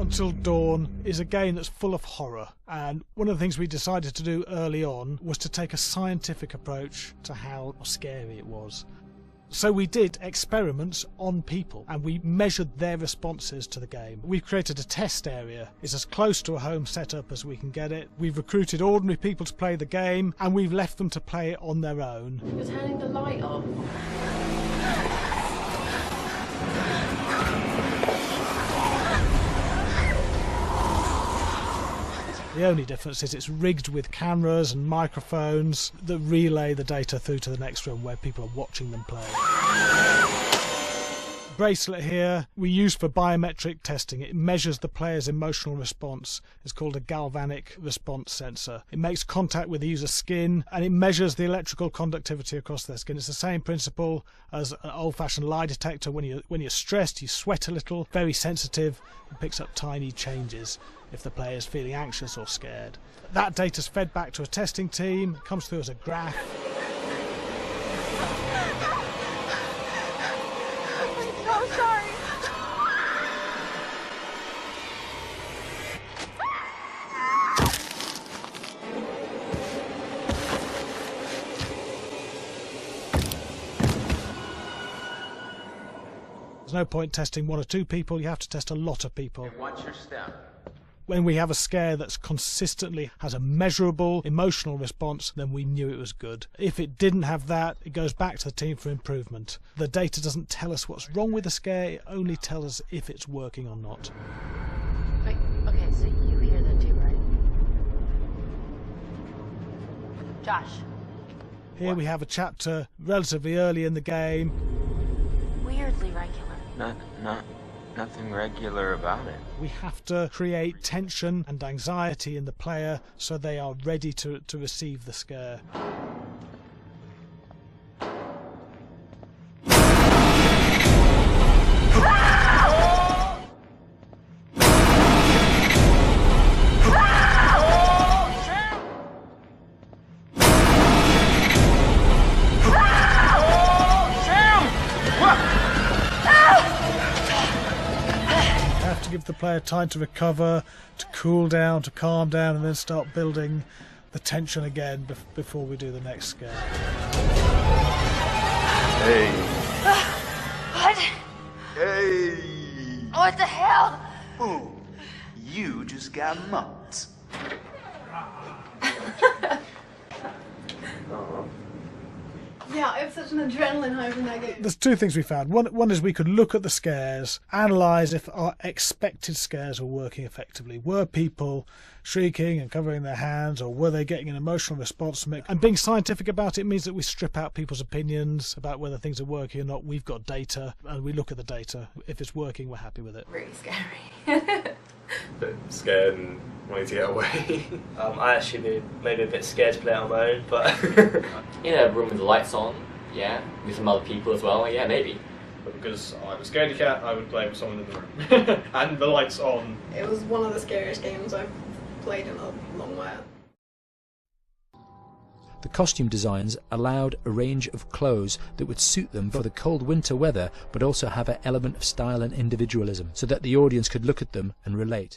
Until Dawn is a game that's full of horror, and one of the things we decided to do early on was to take a scientific approach to how scary it was. So we did experiments on people and we measured their responses to the game. We've created a test area. It's as close to a home setup as we can get it. We've recruited ordinary people to play the game and we've left them to play it on their own. You're turning the light off. The only difference is it's rigged with cameras and microphones that relay the data through to the next room where people are watching them play. Bracelet here we use for biometric testing. It measures the player's emotional response. It's called a galvanic response sensor. It makes contact with the user's skin and it measures the electrical conductivity across their skin. It's the same principle as an old-fashioned lie detector. When you're stressed, you sweat a little, very sensitive, and picks up tiny changes if the player is feeling anxious or scared. That data's fed back to a testing team, comes through as a graph. I'm sorry. There's no point testing one or two people, you have to test a lot of people. Watch your step. When we have a scare that's consistently has a measurable emotional response, then we knew it was good. If it didn't have that, it goes back to the team for improvement. The data doesn't tell us what's wrong with the scare, it only tells us if it's working or not. Wait, okay, so you hear that too, right? Josh. Here we have a chapter relatively early in the game. Weirdly regular. Nothing regular about it. We have to create tension and anxiety in the player so they are ready to receive the scare. Give the player time to recover, to cool down, to calm down, and then start building the tension again before we do the next scare. Hey. What? Hey. What the hell? Ooh, you just got mugged. Yeah, I have such an adrenaline high from that game. There's two things we found. One is we could look at the scares, analyse if our expected scares were working effectively. Were people shrieking and covering their hands, or were they getting an emotional response from it? And being scientific about it means that we strip out people's opinions about whether things are working or not. We've got data, and we look at the data. If it's working, we're happy with it. Really scary. Bit scared and wanting to get away. I actually be maybe a bit scared to play on my own, but in a room with the lights on, yeah, with some other people as well, yeah, maybe. But because I'm a scaredy cat, I would play with someone in the room. And the lights on. It was one of the scariest games I've played in a long while. The costume designs allowed a range of clothes that would suit them for the cold winter weather, but also have an element of style and individualism, so that the audience could look at them and relate.